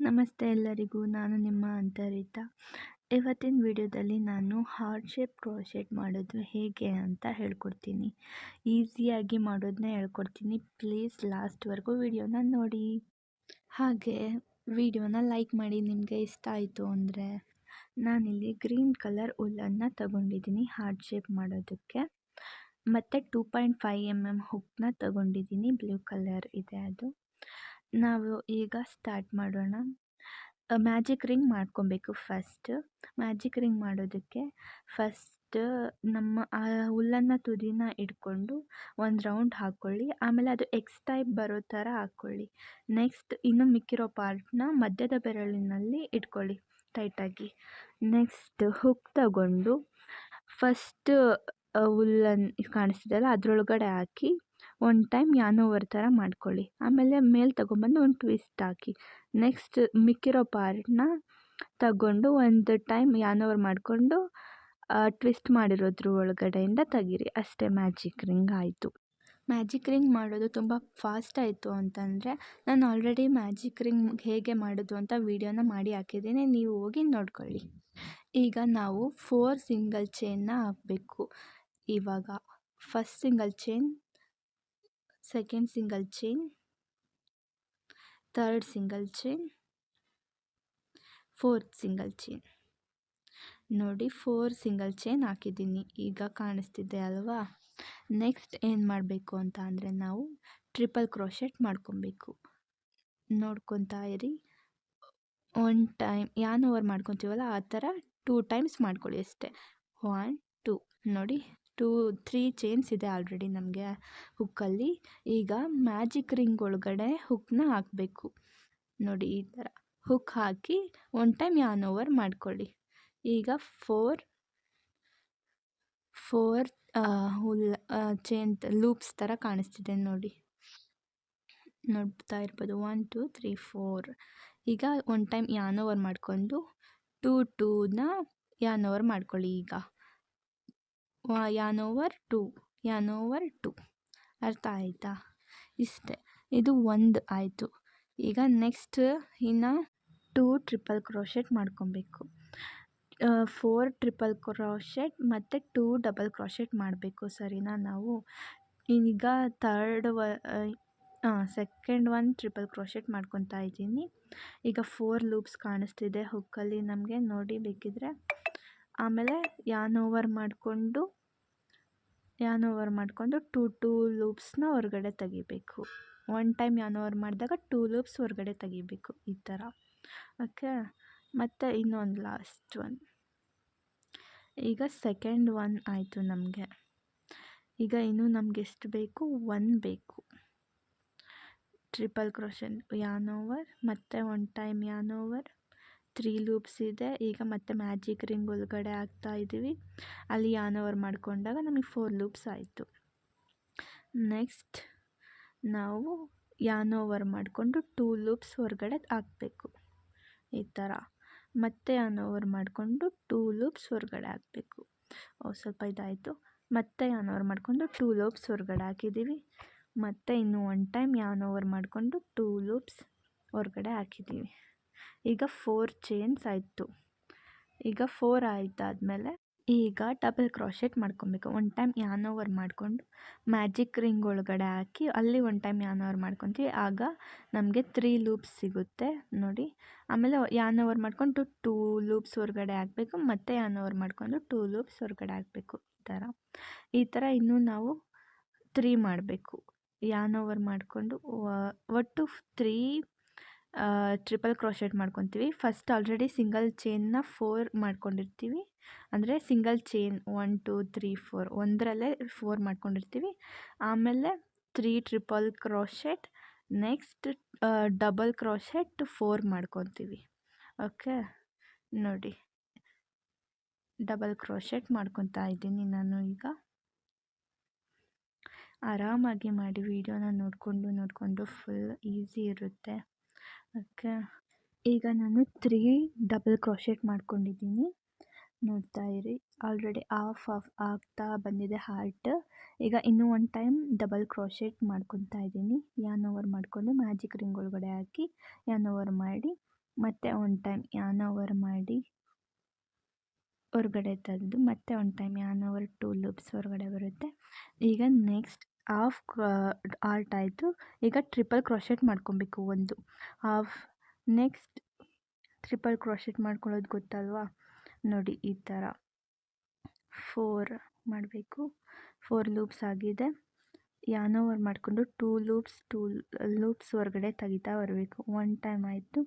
ನಮಸ್ತೆ ಎಲ್ಲರಿಗೂ, ನಾನು ನಿಮ್ಮ ಅಂತರಿತ. ಇವತ್ತಿನ ವಿಡಿಯೋದಲ್ಲಿ ನಾನು ಹಾರ್ಟ್ ಶೇಪ್ ಕ್ರೋಶೆಟ್ ಮಾಡೋದು ಹೇಗೆ ಅಂತ ಹೇಳ್ಕೊಡ್ತೀನಿ. ಈಸಿಯಾಗಿ ಮಾಡೋದನ್ನ ಹೇಳ್ಕೊಡ್ತೀನಿ. ಪ್ಲೀಸ್ ಲಾಸ್ಟ್ವರೆಗೂ ವಿಡಿಯೋನ ನೋಡಿ. ಹಾಗೆ ವಿಡಿಯೋನ ಲೈಕ್ ಮಾಡಿ ನಿಮಗೆ ಇಷ್ಟ ಆಯಿತು ಅಂದರೆ. ನಾನಿಲ್ಲಿ ಗ್ರೀನ್ ಕಲರ್ ಉಲ್ಲನ್ನು ತಗೊಂಡಿದ್ದೀನಿ ಹಾರ್ಟ್ ಶೇಪ್ ಮಾಡೋದಕ್ಕೆ. ಮತ್ತು 2.5 mm ಹುಕ್ನ ತಗೊಂಡಿದ್ದೀನಿ, ಬ್ಲೂ ಕಲರ್ ಇದೆ ಅದು. ನಾವು ಈಗ ಸ್ಟಾರ್ಟ್ ಮಾಡೋಣ. ಮ್ಯಾಜಿಕ್ ರಿಂಗ್ ಮಾಡ್ಕೊಬೇಕು. ಮ್ಯಾಜಿಕ್ ರಿಂಗ್ ಮಾಡೋದಕ್ಕೆ ಫಸ್ಟ್ ನಮ್ಮ ಹುಲ್ಲನ್ನು ತುದಿನ ಇಟ್ಕೊಂಡು ಒಂದು ರೌಂಡ್ ಹಾಕ್ಕೊಳ್ಳಿ. ಆಮೇಲೆ ಅದು ಎಕ್ಸ್ ಟೈಪ್ ಬರೋ ಥರ ಹಾಕ್ಕೊಳ್ಳಿ. ನೆಕ್ಸ್ಟ್ ಇನ್ನು ಮಿಕ್ಕಿರೋ ಪಾರ್ಟ್ನ ಮಧ್ಯದ ಬೆರಳಿನಲ್ಲಿ ಇಟ್ಕೊಳ್ಳಿ ಟೈಟಾಗಿ. ನೆಕ್ಸ್ಟ್ ಹುಕ್ ತಗೊಂಡು ಫಸ್ಟ್ ಹುಲ್ಲನ್ನು ಕಾಣಿಸ್ತಿದೆಯಲ್ಲ ಅದರೊಳಗಡೆ ಹಾಕಿ ಒಂದು ಟೈಮ್ ಯಾನೋವರ್ ಥರ ಮಾಡ್ಕೊಳ್ಳಿ. ಆಮೇಲೆ ಮೇಲೆ ತಗೊಂಬಂದು ಒಂದು ಟ್ವಿಸ್ಟ್ ಹಾಕಿ. ನೆಕ್ಸ್ಟ್ ಮಿಕ್ಕಿರೋ ಪಾರ್ಟ್ನ ತಗೊಂಡು ಒಂದು ಟೈಮ್ ಯಾನೋವರ್ ಮಾಡಿಕೊಂಡು ಟ್ವಿಸ್ಟ್ ಮಾಡಿರೋದ್ರ ಒಳಗಡೆಯಿಂದ ತೆಗೀರಿ. ಅಷ್ಟೇ, ಮ್ಯಾಜಿಕ್ ರಿಂಗ್ ಆಯಿತು. ಮ್ಯಾಜಿಕ್ ರಿಂಗ್ ಮಾಡೋದು ತುಂಬ ಫಾಸ್ಟ್ ಆಯಿತು ಅಂತಂದರೆ ನಾನು ಆಲ್ರೆಡಿ ಮ್ಯಾಜಿಕ್ ರಿಂಗ್ ಹೇಗೆ ಮಾಡೋದು ಅಂತ ವಿಡಿಯೋನ ಮಾಡಿ ಹಾಕಿದ್ದೀನಿ, ನೀವು ಹೋಗಿ ನೋಡ್ಕೊಳ್ಳಿ. ಈಗ ನಾವು 4 ಸಿಂಗಲ್ ಚೈನ್ನ ಹಾಕಬೇಕು. ಇವಾಗ first single chain, second single chain, third single chain, fourth single chain. ನೋಡಿ 4 ಸಿಂಗಲ್ ಚೈನ್ ಹಾಕಿದ್ದೀನಿ, ಈಗ ಕಾಣಿಸ್ತಿದೆ ಅಲ್ವಾ. ನೆಕ್ಸ್ಟ್ ಏನು ಮಾಡಬೇಕು ಅಂತ ಅಂದರೆ ನಾವು ಟ್ರಿಪಲ್ ಕ್ರೋಶೆಟ್ ಮಾಡ್ಕೊಬೇಕು. ನೋಡ್ಕೊತಾ ಇರಿ. ಒಂದು ಟೈಮ್ ಯಾನ್ ಓವರ್ ಮಾಡ್ಕೊತೀವಲ್ಲ ಆ ಥರ 2 ಟೈಮ್ಸ್ ಮಾಡ್ಕೊಳ್ಳಿ ಅಷ್ಟೇ. 1 2 ನೋಡಿ 3 ಚೈನ್ಸ್ ಇದೆ ಆಲ್ರೆಡಿ ನಮಗೆ ಹುಕ್ಕಲ್ಲಿ. ಈಗ ಮ್ಯಾಜಿಕ್ ರಿಂಗ್ ಒಳಗಡೆ ಹುಕ್ನ ಹಾಕಬೇಕು. ನೋಡಿ ಈ ಥರ ಹುಕ್ ಹಾಕಿ ಒಂದು ಟೈಮ್ ಯಾನ್ ಓವರ್ ಮಾಡ್ಕೊಳ್ಳಿ. ಈಗ 4 ಚೈನ್ ಲೂಪ್ಸ್ ಥರ ಕಾಣಿಸ್ತಿದೆ ನೋಡಿ, ನೋಡ್ತಾ ಇರ್ಬೋದು. 1 2 3 4. ಈಗ ಒಂದು ಟೈಮ್ ಯಾನ್ ಓವರ್ ಮಾಡಿಕೊಂಡು 2ನ ಯಾನ್ ಓವರ್ ಮಾಡ್ಕೊಳ್ಳಿ. ಈಗ ಯಾನ್ ಓವರ್ 2, ಯಾನ್ ಓವರ್ 2. ಅರ್ಥ ಆಯಿತಾ? ಇಷ್ಟೇ, ಇದು ಒಂದು ಆಯಿತು. ಈಗ ನೆಕ್ಸ್ಟ್ ಇನ್ನು 2 ಟ್ರಿಪಲ್ ಕ್ರೋಶೆಟ್ ಮಾಡ್ಕೊಬೇಕು. 4 ಟ್ರಿಪಲ್ ಕ್ರೋಶೆಟ್ ಮತ್ತು 2 ಡಬಲ್ ಕ್ರೋಶೆಟ್ ಮಾಡಬೇಕು, ಸರಿನಾ? ನಾವು ಈಗ ಸೆಕೆಂಡ್ ಒನ್ ಟ್ರಿಪಲ್ ಕ್ರೋಶೆಟ್ ಮಾಡ್ಕೊತಾ ಇದ್ದೀನಿ. ಈಗ 4 ಲೂಪ್ಸ್ ಕಾಣಿಸ್ತಿದೆ ಹುಕ್ಕಲ್ಲಿ ನಮಗೆ, ನೋಡಿ ಬೇಕಿದ್ರೆ. ಆಮೇಲೆ ಯಾನ್ ಓವರ್ ಮಾಡಿಕೊಂಡು 2 ಲೂಪ್ಸ್ನ ಹೊರಗಡೆ ತೆಗಿಬೇಕು. ಒನ್ ಟೈಮ್ ಯಾನ್ ಓವರ್ ಮಾಡಿದಾಗ 2 ಲೂಪ್ಸ್ ಹೊರಗಡೆ ತೆಗಿಬೇಕು, ಈ ಥರ. ಓಕೆ, ಮತ್ತು ಇನ್ನೊಂದು ಲಾಸ್ಟ್ ಒನ್. ಈಗ ಸೆಕೆಂಡ್ ಒನ್ ಆಯಿತು ನಮಗೆ. ಈಗ ಇನ್ನೂ ನಮಗೆ ಎಷ್ಟು ಬೇಕು? 1 ಬೇಕು. ಟ್ರಿಪಲ್ ಕ್ರೋಶೆಟ್, ಯಾನ್ ಓವರ್, ಮತ್ತು ಒನ್ ಟೈಮ್ ಯಾನ್ ಓವರ್, 3 ಲೂಪ್ಸ್ ಇದೆ. ಈಗ ಮತ್ತೆ ಮ್ಯಾಜಿಕ್ ರಿಂಗ್ ಒಳಗಡೆ ಹಾಕ್ತಾ ಇದ್ದೀವಿ. ಅಲ್ಲಿ ಯಾನ್ ಓವರ್ ಮಾಡಿಕೊಂಡಾಗ ನಮಗೆ 4 ಲೂಪ್ಸ್ ಆಯಿತು. ನೆಕ್ಸ್ಟ್ ನಾವು ಯಾನ್ ಓವರ್ ಮಾಡಿಕೊಂಡು 2 ಲೂಪ್ಸ್ ಹೊರಗಡೆ ಹಾಕಬೇಕು, ಈ ಥರ. ಮತ್ತೆ ಯಾನ್ ಓವರ್ ಮಾಡಿಕೊಂಡು 2 ಲೂಪ್ಸ್ ಹೊರಗಡೆ ಹಾಕಬೇಕು. ಸ್ವಲ್ಪ ಇದಾಯಿತು. ಮತ್ತೆ ಯಾನ್ ಓವರ್ ಮಾಡಿಕೊಂಡು 2 ಲೂಪ್ಸ್ ಹೊರಗಡೆ ಹಾಕಿದ್ದೀವಿ. ಮತ್ತು ಇನ್ನೂ ಒನ್ ಟೈಮ್ ಯಾನ್ ಓವರ್ ಮಾಡಿಕೊಂಡು 2 ಲೂಪ್ಸ್ ಹೊರಗಡೆ ಹಾಕಿದ್ದೀವಿ. ಈಗ 4 ಚೈನ್ಸ್ ಆಯಿತು. ಈಗ 4 ಆಯಿತಾದಮೇಲೆ ಈಗ ಡಬಲ್ ಕ್ರೋಶೆಟ್ ಮಾಡ್ಕೊಬೇಕು. ಒನ್ ಟೈಮ್ ಯಾನ್ ಓವರ್ ಮಾಡಿಕೊಂಡು ಮ್ಯಾಜಿಕ್ ರಿಂಗ್ ಒಳಗಡೆ ಹಾಕಿ ಅಲ್ಲಿ ಒನ್ ಟೈಮ್ ಯಾನ್ ಓವರ್ ಮಾಡ್ಕೊತೀವಿ. ಆಗ ನಮಗೆ 3 ಲೂಪ್ಸ್ ಸಿಗುತ್ತೆ ನೋಡಿ. ಆಮೇಲೆ ಯಾನ್ ಓವರ್ ಮಾಡಿಕೊಂಡು 2 ಲೂಪ್ಸ್ ಹೊರಗಡೆ ಹಾಕಬೇಕು. ಮತ್ತೆ ಯಾನ್ ಓವರ್ ಮಾಡಿಕೊಂಡು 2 ಲೂಪ್ಸ್ ಹೊರಗಡೆ ಹಾಕಬೇಕು, ಈ ಥರ ಇನ್ನೂ ನಾವು 3 ಮಾಡಬೇಕು. ಯಾನ್ ಓವರ್ ಮಾಡಿಕೊಂಡು ಒಟ್ಟು 3 ಟ್ರಿಪಲ್ ಕ್ರೋಶೆಟ್ ಮಾಡ್ಕೊತೀವಿ. ಫಸ್ಟ್ ಆಲ್ರೆಡಿ ಸಿಂಗಲ್ ಚೈನ್ನ 4 ಮಾಡ್ಕೊಂಡಿರ್ತೀವಿ, ಅಂದರೆ ಸಿಂಗಲ್ ಚೈನ್ 1 2 3 4 ಒಂದರಲ್ಲೇ 4 ಮಾಡ್ಕೊಂಡಿರ್ತೀವಿ. ಆಮೇಲೆ 3 triple crochet, next double crochet 4 ಮಾಡ್ಕೊತೀವಿ. ಓಕೆ, ನೋಡಿ ಡಬಲ್ ಕ್ರೋಶೆಟ್ ಮಾಡ್ಕೊತಾ ಇದ್ದೀನಿ ನಾನು. ಈಗ ಆರಾಮಾಗಿ ಮಾಡಿ, ವಿಡಿಯೋನ ನೋಡಿಕೊಂಡು ಫುಲ್ ಈಸಿ ಇರುತ್ತೆ. ಓಕೆ, ಈಗ ನಾನು 3 ಡಬಲ್ ಕ್ರೋಶೆಟ್ ಮಾಡ್ಕೊಂಡಿದ್ದೀನಿ, ನೋಡ್ತಾ ಇರಿ. ಆಲ್ರೆಡಿ ಆಫ್ ಆಗ್ತಾ ಬಂದಿದೆ ಹಾರ್ಟ್. ಈಗ ಇನ್ನೂ ಒನ್ ಟೈಮ್ ಡಬಲ್ ಕ್ರೋಶೆಟ್ ಮಾಡ್ಕೊತಾ ಇದ್ದೀನಿ. ಯಾನ್ ಓವರ್ ಮಾಡಿಕೊಂಡು ಮ್ಯಾಜಿಕ್ ರಿಂಗ್ ಒಳಗಡೆ ಹಾಕಿ ಯಾನ್ ಓವರ್ ಮಾಡಿ ಮತ್ತೆ ಒಂದು ಟೈಮ್ ಯಾನ್ ಓವರ್ ಮಾಡಿ ಹೊರಗಡೆ ತೆಗೆದು ಮತ್ತೆ ಒಂದು ಟೈಮ್ ಯಾನ್ ಓವರ್ 2 ಲೂಪ್ಸ್ ಹೊರಗಡೆ ಬರುತ್ತೆ. ಈಗ ನೆಕ್ಸ್ಟ್ ಹಾಫ್ ಆರ್ಟ್ ಆಯಿತು. ಈಗ ಟ್ರಿಪಲ್ ಕ್ರೋಶೆಟ್ ಮಾಡ್ಕೊಬೇಕು ಒಂದು ಹಾಫ್. ನೆಕ್ಸ್ಟ್ ಟ್ರಿಪಲ್ ಕ್ರೋಶೆಟ್ ಮಾಡ್ಕೊಳ್ಳೋದು ಗೊತ್ತಲ್ವಾ, ನೋಡಿ ಈ ಥರ 4 ಮಾಡಬೇಕು. 4 ಲೂಪ್ಸ್ ಆಗಿದೆ. ಯಾನ್ ಓವರ್ ಮಾಡಿಕೊಂಡು 2 ಲೂಪ್ಸ್ ಹೊರಗಡೆ ತೆಗಿತಾ ಬರಬೇಕು. ಒನ್ ಟೈಮ್ ಆಯಿತು.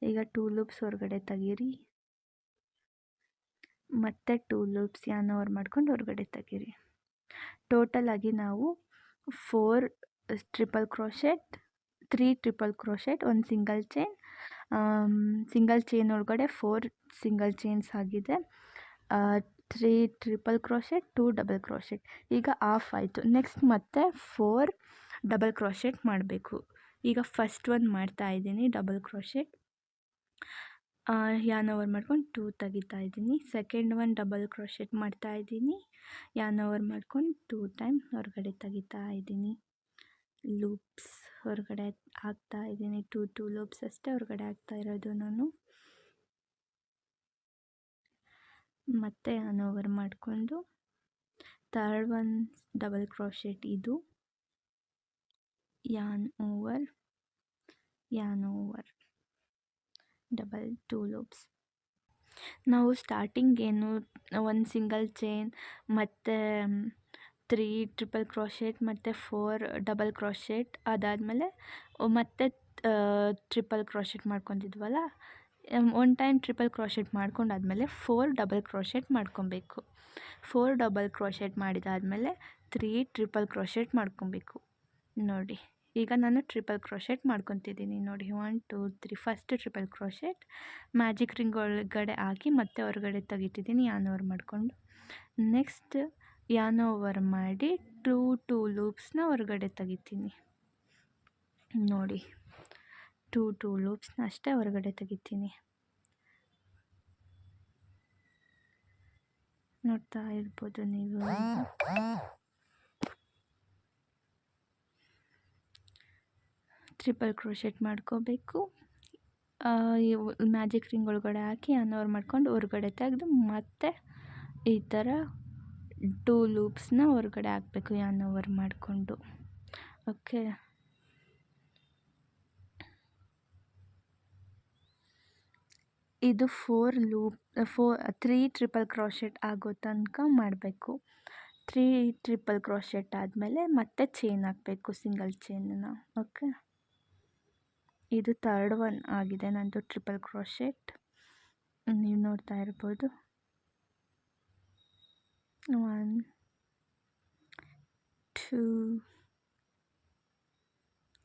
ಈಗ 2 ಲೂಪ್ಸ್ ಹೊರಗಡೆ ತೆಗೀರಿ, ಮತ್ತೆ 2 ಲೂಪ್ಸ್ ಯಾನ್ ಓವರ್ ಮಾಡ್ಕೊಂಡು ಹೊರಗಡೆ ತೆಗೀರಿ. ಟೋಟಲ್ ಆಗಿ ನಾವು 4 ಟ್ರಿಪಲ್ ಕ್ರೋಶೆಟ್, 3 ಟ್ರಿಪಲ್ ಕ್ರೋಶೆಟ್, ಒಂದು ಸಿಂಗಲ್ ಚೈನ್ ಒಳಗಡೆ 4 ಸಿಂಗಲ್ ಚೈನ್ಸ್ ಆಗಿದೆ. 3 ಟ್ರಿಪಲ್ ಕ್ರೋಶೆಟ್, 2 ಡಬಲ್ ಕ್ರೋಶೆಟ್. ಈಗ ಆಫ್ ಆಯಿತು. ನೆಕ್ಸ್ಟ್ ಮತ್ತೆ 4 ಡಬಲ್ ಕ್ರೋಶೆಟ್ ಮಾಡಬೇಕು. ಈಗ ಫಸ್ಟ್ ಒನ್ ಮಾಡ್ತಾ ಇದ್ದೀನಿ ಡಬಲ್ ಕ್ರೋಶೆಟ್, ಯಾನ್ ಓವರ್ ಮಾಡ್ಕೊಂಡು 2 ತೆಗಿತಾ ಇದ್ದೀನಿ. ಸೆಕೆಂಡ್ ಒನ್ ಡಬಲ್ ಕ್ರೋಶೆಟ್ ಮಾಡ್ತಾ ಇದ್ದೀನಿ, ಯಾನ್ ಓವರ್ ಮಾಡ್ಕೊಂಡು 2 ಟೈಮ್ ಹೊರಗಡೆ ತೆಗಿತಾ ಇದ್ದೀನಿ. ಲೂಪ್ಸ್ ಹೊರಗಡೆ ಹಾಕ್ತಾ ಇದ್ದೀನಿ. 2 ಲೂಪ್ಸ್ ಅಷ್ಟೇ ಹೊರಗಡೆ ಹಾಕ್ತಾ ಇರೋದು ನಾನು. ಮತ್ತೆ ಯಾನ್ ಓವರ್ ಮಾಡಿಕೊಂಡು ಥರ್ಡ್ ಒನ್ ಡಬಲ್ ಕ್ರೋಶೆಟ್, ಇದು ಯಾನ್ ಓವರ್ ಡಬಲ್ 2 ಲೂಪ್ಸ್. ನಾವು ಸ್ಟಾರ್ಟಿಂಗ್ ಏನು ಒಂದು ಸಿಂಗಲ್ ಚೈನ್ ಮತ್ತು 3 ಟ್ರಿಪಲ್ ಕ್ರೋಶೆಟ್ ಮತ್ತು 4 ಡಬಲ್ ಕ್ರೋಶೆಟ್, ಅದಾದಮೇಲೆ ಮತ್ತೆ ಟ್ರಿಪಲ್ ಕ್ರೋಶೆಟ್ ಮಾಡ್ಕೊತಿದ್ವಲ್ಲ, ಒನ್ ಟೈಮ್ ಟ್ರಿಪಲ್ ಕ್ರೋಶೆಟ್ ಮಾಡ್ಕೊಂಡಾದ್ಮೇಲೆ 4 ಡಬಲ್ ಕ್ರೋಶೆಟ್ ಮಾಡ್ಕೊಬೇಕು. 4 ಡಬಲ್ ಕ್ರೋಶೆಟ್ ಮಾಡಿದಾದಮೇಲೆ 3 ಟ್ರಿಪಲ್ ಕ್ರೋಶೆಟ್ ಮಾಡ್ಕೊಬೇಕು. ನೋಡಿ ಈಗ ನಾನು ಟ್ರಿಪಲ್ ಕ್ರೋಶೆಟ್ ಮಾಡ್ಕೊತಿದ್ದೀನಿ. ನೋಡಿ 1 2 3. First triple crochet magic ring ಒಳಗಡೆ ಹಾಕಿ ಮತ್ತೆ ಹೊರಗಡೆ ತೆಗಿತಿದ್ದೀನಿ ಯಾನ್ ಓವರ್ ಮಾಡಿಕೊಂಡು. ನೆಕ್ಸ್ಟ್ ಯಾನ್ ಓವರ್ ಮಾಡಿ 2 ಲೂಪ್ಸ್ನ ಹೊರಗಡೆ ತೆಗಿತೀನಿ. ನೋಡಿ 2 ಲೂಪ್ಸ್ನ ಅಷ್ಟೇ ಹೊರಗಡೆ ತೆಗಿತೀನಿ. ನೋಡ್ತಾ ಇರ್ಬೋದು ನೀವು. ಟ್ರಿಪಲ್ ಕ್ರೋಶೆಟ್ ಮಾಡ್ಕೋಬೇಕು. ಮ್ಯಾಜಿಕ್ ರಿಂಗ್ ಒಳಗಡೆ ಹಾಕಿ ಯಾನ್ ಓವರ್ ಮಾಡ್ಕೊಂಡು ಹೊರಗಡೆ ತೆಗೆದು ಮತ್ತೆ ಈ ಥರ 2 ಲೂಪ್ಸ್ನ ಹೊರಗಡೆ ಹಾಕಬೇಕು ಯಾನ್ ಓವರ್ ಮಾಡಿಕೊಂಡು. ಓಕೆ, ಇದು 3 ಟ್ರಿಪಲ್ ಕ್ರೋಶೆಟ್ ಆಗೋ ತನಕ ಮಾಡಬೇಕು. 3 ಟ್ರಿಪಲ್ ಕ್ರೋಶೆಟ್ ಆದಮೇಲೆ ಮತ್ತೆ ಚೈನ್ ಹಾಕಬೇಕು, ಸಿಂಗಲ್ ಚೈನನ್ನ. ಓಕೆ, ಇದು ಥರ್ಡ್ ಒನ್ ಆಗಿದೆ ನಂದು ಟ್ರಿಪಲ್ ಕ್ರೋಶೆಟ್. ನೀವು ನೋಡ್ತಾ ಇರ್ಬೋದು. 1 2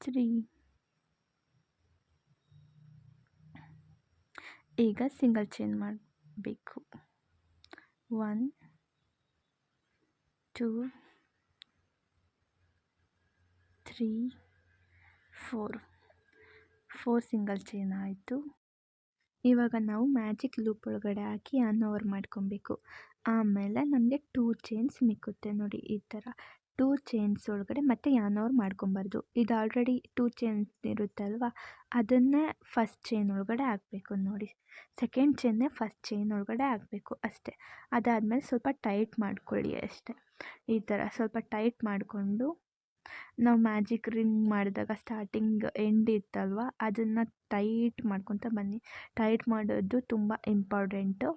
3. ಈಗ ಸಿಂಗಲ್ ಚೈನ್ ಮಾಡಬೇಕು. 1 2 3 4 ಸಿಂಗಲ್ ಚೈನ್ ಆಯಿತು. ಇವಾಗ ನಾವು ಮ್ಯಾಜಿಕ್ ಲೂಪ್ ಒಳಗಡೆ ಹಾಕಿ ಯಾನ್ ಓವರ್ ಮಾಡ್ಕೊಬೇಕು. ಆಮೇಲೆ ನಮಗೆ 2 ಚೈನ್ಸ್ ಮಿಕ್ಕುತ್ತೆ. ನೋಡಿ ಈ ಥರ 2 ಚೈನ್ಸ್ ಒಳಗಡೆ ಮತ್ತೆ ಯಾನ್ ಓವರ್ ಮಾಡ್ಕೊಬಾರ್ದು. ಇದು ಆಲ್ರೆಡಿ 2 ಚೈನ್ಸ್ ಇರುತ್ತಲ್ವ, ಅದನ್ನೇ ಫಸ್ಟ್ ಚೈನ್ ಒಳಗಡೆ ಹಾಕಬೇಕು. ನೋಡಿ ಸೆಕೆಂಡ್ ಚೈನ್ನೇ ಫಸ್ಟ್ ಚೈನ್ ಒಳಗಡೆ ಹಾಕಬೇಕು ಅಷ್ಟೇ. ಅದಾದಮೇಲೆ ಸ್ವಲ್ಪ ಟೈಟ್ ಮಾಡ್ಕೊಳ್ಳಿ ಅಷ್ಟೇ. ಈ ಥರ ಸ್ವಲ್ಪ ಟೈಟ್ ಮಾಡಿಕೊಂಡು ನಾವು ಮ್ಯಾಜಿಕ್ ರಿಂಗ್ ಮಾಡಿದಾಗ ಸ್ಟಾರ್ಟಿಂಗ್ ಎಂಡ್ ಇತ್ತಲ್ವ, ಅದನ್ನು ಟೈಟ್ ಮಾಡ್ಕೊತ ಬನ್ನಿ. ಟೈಟ್ ಮಾಡೋದು ತುಂಬ ಇಂಪಾರ್ಟೆಂಟು.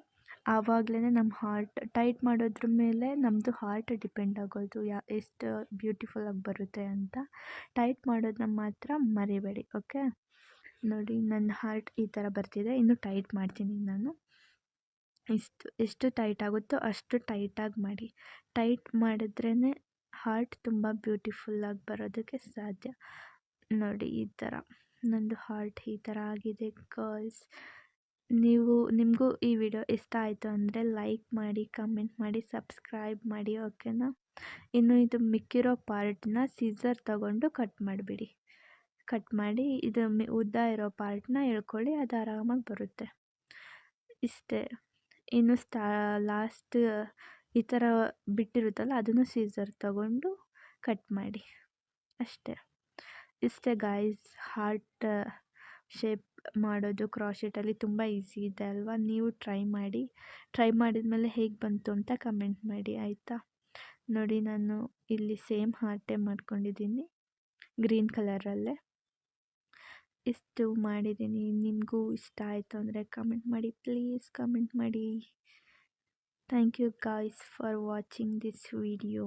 ಆವಾಗಲೇ ನಮ್ಮ ಹಾರ್ಟ್, ಟೈಟ್ ಮಾಡೋದ್ರ ಮೇಲೆ ನಮ್ಮದು ಹಾರ್ಟ್ ಡಿಪೆಂಡ್ ಆಗೋದು ಎಷ್ಟು ಬ್ಯೂಟಿಫುಲ್ಲಾಗಿ ಬರುತ್ತೆ ಅಂತ. ಟೈಟ್ ಮಾಡೋದನ್ನ ಮಾತ್ರ ಮರಿಬೇಡಿ. ಓಕೆ, ನೋಡಿ ನನ್ನ ಹಾರ್ಟ್ ಈ ಥರ ಬರ್ತಿದೆ. ಇನ್ನು ಟೈಟ್ ಮಾಡ್ತೀನಿ ನಾನು. ಎಷ್ಟು ಟೈಟ್ ಆಗುತ್ತೋ ಅಷ್ಟು ಟೈಟಾಗಿ ಮಾಡಿ. ಟೈಟ್ ಮಾಡಿದ್ರೇ ಹಾರ್ಟ್ ತುಂಬ ಬ್ಯೂಟಿಫುಲ್ಲಾಗಿ ಬರೋದಕ್ಕೆ ಸಾಧ್ಯ. ನೋಡಿ ಈ ಥರ ನಂದು ಹಾರ್ಟ್ ಈ ಥರ ಆಗಿದೆ ಗರ್ಲ್ಸ್. ನಿಮಗೂ ಈ ವಿಡಿಯೋ ಇಷ್ಟ ಆಯಿತು ಅಂದರೆ ಲೈಕ್ ಮಾಡಿ, ಕಮೆಂಟ್ ಮಾಡಿ, ಸಬ್ಸ್ಕ್ರೈಬ್ ಮಾಡಿ. ಓಕೆನಾ? ಇನ್ನು ಇದು ಮಿಕ್ಕಿರೋ ಪಾರ್ಟ್ನ ಸೀಸರ್ ತಗೊಂಡು ಕಟ್ ಮಾಡಿಬಿಡಿ. ಕಟ್ ಮಾಡಿ ಇದು ಉದ್ದ ಇರೋ ಪಾರ್ಟ್ನ ಎಳ್ಕೊಳ್ಳಿ, ಅದು ಆರಾಮಾಗಿ ಬರುತ್ತೆ. ಇಷ್ಟೇ. ಇನ್ನು ಲಾಸ್ಟ್ ಈ ಥರ ಬಿಟ್ಟಿರುತ್ತಲ್ಲ, ಅದನ್ನು ಸೀಸರ್ ತಗೊಂಡು ಕಟ್ ಮಾಡಿ ಅಷ್ಟೇ. ಇಷ್ಟೇ ಗಾಯ್ಸ್, ಹಾರ್ಟ್ ಶೇಪ್ ಮಾಡೋದು ಕ್ರಾಶೆಟಲ್ಲಿ ತುಂಬ ಈಸಿ ಇದೆ ಅಲ್ವಾ. ನೀವು ಟ್ರೈ ಮಾಡಿದ್ಮೇಲೆ ಹೇಗೆ ಬಂತು ಅಂತ ಕಮೆಂಟ್ ಮಾಡಿ ಆಯಿತಾ. ನೋಡಿ ನಾನು ಇಲ್ಲಿ ಸೇಮ್ ಹಾರ್ಟೇ ಮಾಡ್ಕೊಂಡಿದ್ದೀನಿ ಗ್ರೀನ್ ಕಲರಲ್ಲೇ. ಇಷ್ಟು ಮಾಡಿದ್ದೀನಿ. ನಿಮಗೂ ಇಷ್ಟ ಆಯಿತು ಅಂದರೆ ಕಮೆಂಟ್ ಮಾಡಿ, ಪ್ಲೀಸ್ ಕಮೆಂಟ್ ಮಾಡಿ. Thank you guys for watching this video.